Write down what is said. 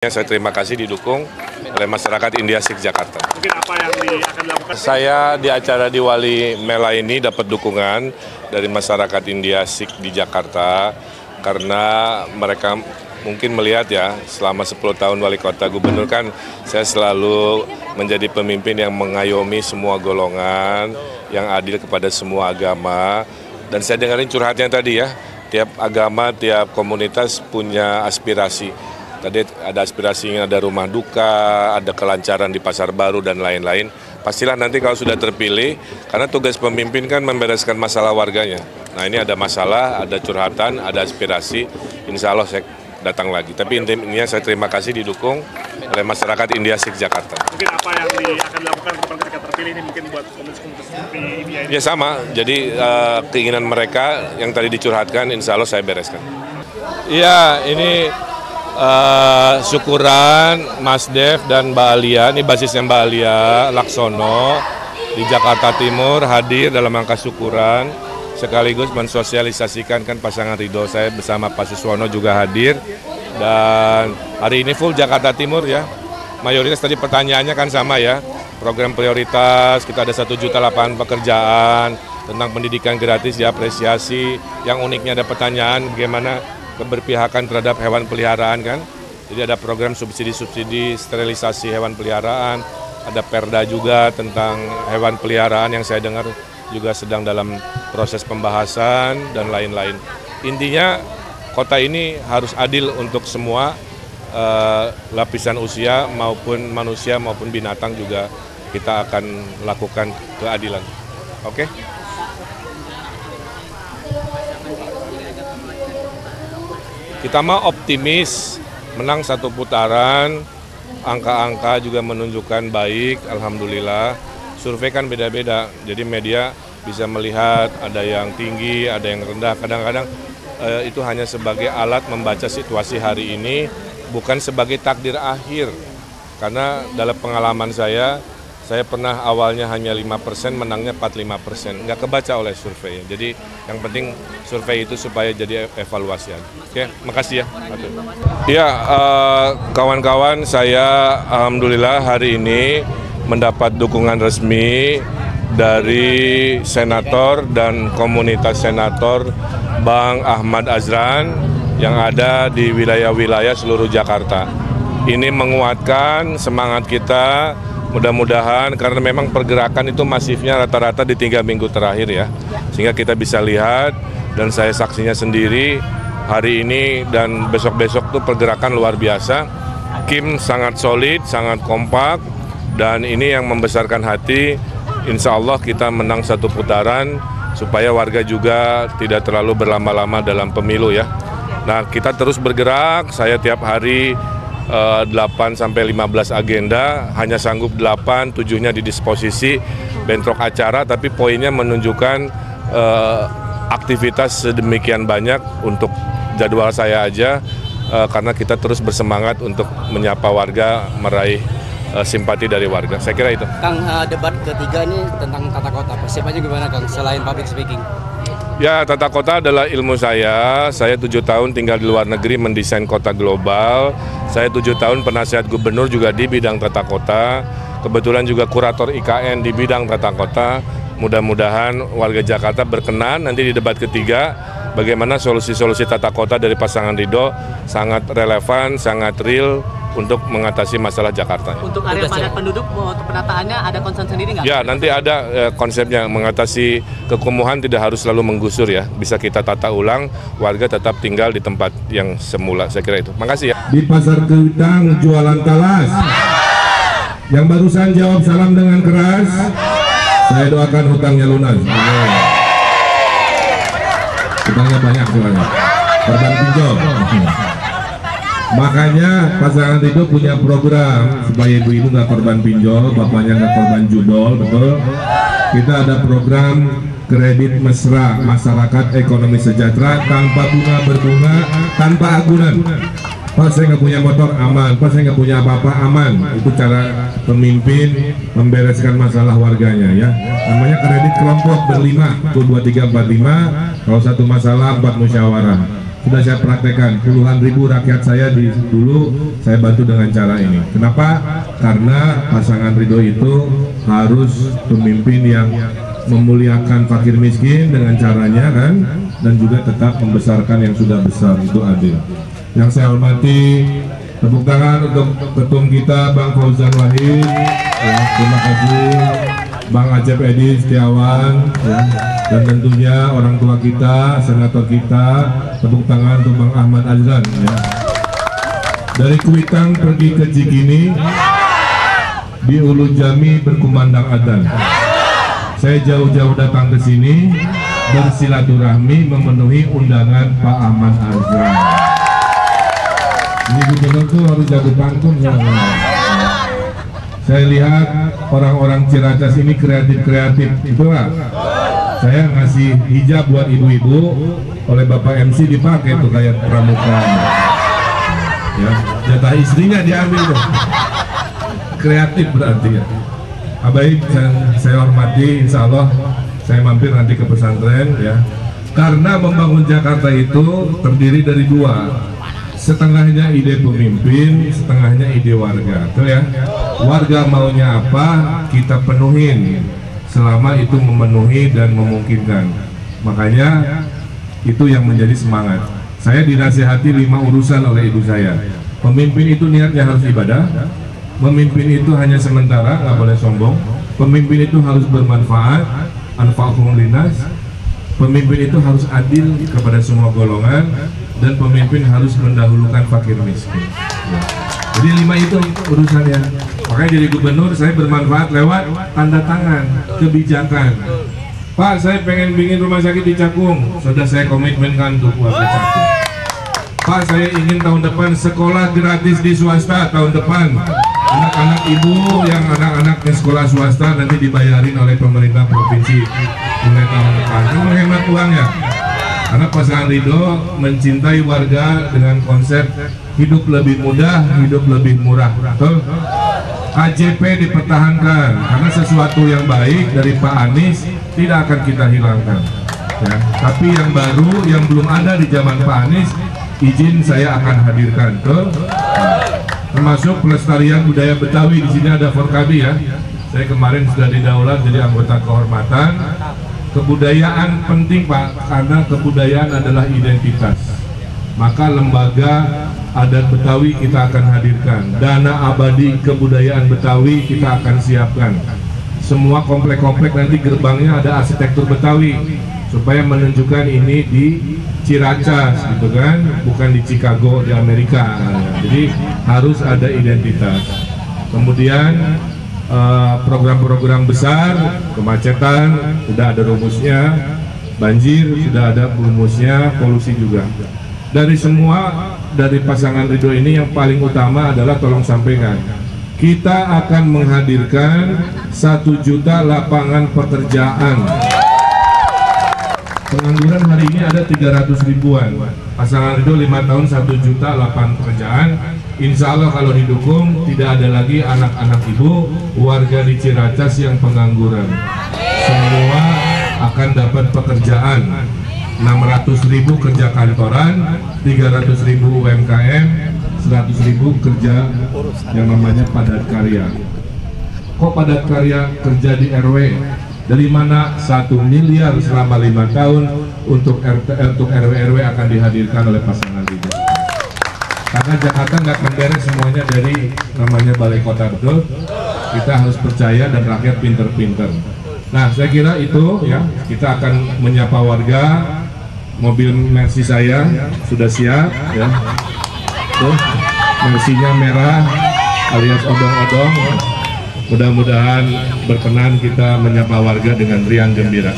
Saya terima kasih didukung oleh masyarakat India Sikh Jakarta. Mungkin apa yang akan dilakukan? Saya di acara di Wali Mela ini dapat dukungan dari masyarakat India Sikh di Jakarta karena mereka mungkin melihat ya selama 10 tahun wali kota gubernur kan saya selalu menjadi pemimpin yang mengayomi semua golongan, yang adil kepada semua agama. Dan saya dengarin curhatnya tadi ya, tiap agama, tiap komunitas punya aspirasi. Tadi ada aspirasinya, ada rumah duka, ada kelancaran di pasar baru dan lain-lain. Pastilah nanti kalau sudah terpilih, karena tugas pemimpin kan membereskan masalah warganya. Nah ini ada masalah, ada curhatan, ada aspirasi, insya Allah saya datang lagi. Tapi intinya saya terima kasih didukung oleh masyarakat India Sikh Jakarta. Mungkin apa yang akan dilakukan ketika terpilih ini mungkin buat komunitas seperti India ini? Ya sama, jadi keinginan mereka yang tadi dicurhatkan insya Allah saya bereskan. Iya, ini syukuran Mas Dev dan Mbak Alia, ini basisnya Mbak Alia Laksono di Jakarta Timur hadir dalam rangka syukuran sekaligus mensosialisasikan kan pasangan Ridho. Saya bersama Pak Suswono juga hadir dan hari ini full Jakarta Timur ya. Mayoritas tadi pertanyaannya kan sama ya, program prioritas, kita ada 1 juta lapangan pekerjaan, tentang pendidikan gratis diapresiasi, yang uniknya ada pertanyaan bagaimana keberpihakan terhadap hewan peliharaan kan. Jadi ada program subsidi-subsidi sterilisasi hewan peliharaan, ada perda juga tentang hewan peliharaan yang saya dengar juga sedang dalam proses pembahasan dan lain-lain. Intinya kota ini harus adil untuk semua lapisan usia maupun manusia maupun binatang juga kita akan lakukan keadilan. Oke? Kita mah optimis, menang 1 putaran, angka-angka juga menunjukkan baik, alhamdulillah. Survei kan beda-beda, jadi media bisa melihat ada yang tinggi, ada yang rendah. Kadang-kadang itu hanya sebagai alat membaca situasi hari ini, bukan sebagai takdir akhir. Karena dalam pengalaman saya pernah awalnya hanya 5%, menangnya 45%. Nggak kebaca oleh survei. Jadi yang penting survei itu supaya jadi evaluasi. Oke, makasih ya. Ya, kawan-kawan, saya alhamdulillah hari ini mendapat dukungan resmi dari senator dan komunitas senator Bang Ahmad Azran yang ada di wilayah-wilayah seluruh Jakarta. Ini menguatkan semangat kita. Mudah-mudahan karena memang pergerakan itu masifnya rata-rata di 3 minggu terakhir ya. Sehingga kita bisa lihat dan saya saksinya sendiri hari ini dan besok-besok tuh pergerakan luar biasa. Kim sangat solid, sangat kompak dan ini yang membesarkan hati. Insya Allah kita menang 1 putaran supaya warga juga tidak terlalu berlama-lama dalam pemilu ya. Nah kita terus bergerak, saya tiap hari 8-15 agenda, hanya sanggup 8, 7-nya di disposisi bentrok acara, tapi poinnya menunjukkan aktivitas sedemikian banyak untuk jadwal saya aja, karena kita terus bersemangat untuk menyapa warga, meraih simpati dari warga. Saya kira itu. Kang, debat ketiga ini tentang tata kota, persiapannya gimana Kang, selain public speaking? Ya, tata kota adalah ilmu saya 7 tahun tinggal di luar negeri mendesain kota global, saya 7 tahun penasihat gubernur juga di bidang tata kota, kebetulan juga kurator IKN di bidang tata kota. Mudah-mudahan warga Jakarta berkenan nanti di debat ketiga, bagaimana solusi-solusi tata kota dari pasangan Ridho sangat relevan, sangat real untuk mengatasi masalah Jakarta. Untuk area padat penduduk, untuk penataannya ada concern sendiri nggak? Ya, nanti ada konsepnya mengatasi kekumuhan tidak harus selalu menggusur ya. Bisa kita tata ulang, warga tetap tinggal di tempat yang semula. Saya kira itu. Makasih ya. Di Pasar Keutang jualan talas. Yang barusan jawab salam dengan keras, saya doakan hutangnya lunas. Hutangnya banyak soalnya. Korban pinjol. Makanya pasangan Ridho punya program supaya ibu-ibu nggak korban pinjol, bapaknya nggak korban judol, betul? Kita ada program kredit mesra masyarakat ekonomi sejahtera tanpa bunga berbunga, tanpa agunan. Pak saya nggak punya motor aman, Pak saya nggak punya apa-apa aman. Itu cara pemimpin membereskan masalah warganya ya. Namanya kredit kelompok berlima, 1, 2, 3, 4, 5. Kalau satu masalah 4 musyawarah. sudah saya praktekkan. Puluhan ribu rakyat saya dulu saya bantu dengan cara ini. Kenapa? Karena pasangan Ridho itu harus pemimpin yang memuliakan fakir miskin dengan caranya kan, dan juga tetap membesarkan yang sudah besar, itu adil. Yang saya hormati, tepuk tangan untuk ketum kita Bang Fauzan Wahid, ya, terima kasih. Bang Acep Edi Setiawan, ya, dan tentunya orang tua kita, senator kita, tepuk tangan untuk Bang Ahmad Azlan. Ya. Dari Kuitang pergi ke Cikini, di Ulu Jami berkumandang adzan. Saya jauh-jauh datang ke sini bersilaturahmi memenuhi undangan Pak Ahmad Azlan. Ini gubernur tuh harus jago pantun ya. Saya lihat orang-orang Ciracas ini kreatif-kreatif, itulah. Saya ngasih hijab buat ibu-ibu, oleh Bapak MC dipakai tuh kayak pramuka. Ya, jatah istrinya diambil tuh. Kreatif berarti ya. Abaik, saya hormati, insya Allah saya mampir nanti ke pesantren ya. Karena membangun Jakarta itu terdiri dari dua. Setengahnya ide pemimpin, setengahnya ide warga, tuh ya. Warga maunya apa, kita penuhin selama itu memenuhi dan memungkinkan. Makanya itu yang menjadi semangat. Saya dinasihati 5 urusan oleh ibu saya. Pemimpin itu niatnya harus ibadah, pemimpin itu hanya sementara, nggak boleh sombong, pemimpin itu harus bermanfaat, anfa'uhum linnas, pemimpin itu harus adil kepada semua golongan, dan pemimpin harus mendahulukan fakir miskin. Jadi 5 itu urusannya. Makanya jadi gubernur saya bermanfaat lewat tanda tangan kebijakan. Pak, saya pengen bikin rumah sakit di Cakung, sudah saya komitmenkan untuk warga Cakung. Pak, saya ingin tahun depan sekolah gratis di swasta tahun depan. Anak-anak ibu yang anak-anaknya sekolah swasta nanti dibayarin oleh pemerintah provinsi mulai tahun depan. Itu menghemat uang ya. Karena pasangan Ridho mencintai warga dengan konsep hidup lebih mudah, hidup lebih murah. Betul? KJP dipertahankan karena sesuatu yang baik dari Pak Anies tidak akan kita hilangkan. Ya. Tapi yang baru yang belum ada di zaman Pak Anies, izin saya akan hadirkan. Betul? Termasuk pelestarian budaya Betawi. Di sini ada Forkabi ya. Saya kemarin sudah didaulat jadi anggota kehormatan. Kebudayaan penting Pak, karena kebudayaan adalah identitas. Maka lembaga adat Betawi kita akan hadirkan, dana abadi kebudayaan Betawi kita akan siapkan. Semua komplek-komplek nanti gerbangnya ada arsitektur Betawi supaya menunjukkan ini di Ciracas gitu kan, bukan di Chicago di Amerika. Jadi harus ada identitas. Kemudian program-program besar, kemacetan sudah ada rumusnya, banjir sudah ada rumusnya, polusi juga. Dari semua, dari pasangan Ridho ini yang paling utama adalah tolong sampaikan, kita akan menghadirkan 1 juta lapangan pekerjaan. Pengangguran hari ini ada 300 ribuan. Pasangan Ridho 5 tahun 1 juta lapangan pekerjaan. Insya Allah kalau didukung tidak ada lagi anak-anak ibu warga di Ciracas yang pengangguran. Semua akan dapat pekerjaan. 600.000 kerja kantoran, 300.000 UMKM, 100.000 kerja yang namanya padat karya. Kok padat karya kerja di RW? Dari mana 1 miliar selama 5 tahun untuk RW-RW akan dihadirkan oleh pasangan Ridho. Karena Jakarta nggak akan beres semuanya dari namanya balai kota, betul? Kita harus percaya dan rakyat pinter-pinter. Nah, saya kira itu ya, kita akan menyapa warga. Mobil Mercy saya sudah siap ya. Tuh, Mercy-nya merah alias odong-odong. Mudah-mudahan berkenan kita menyapa warga dengan riang gembira.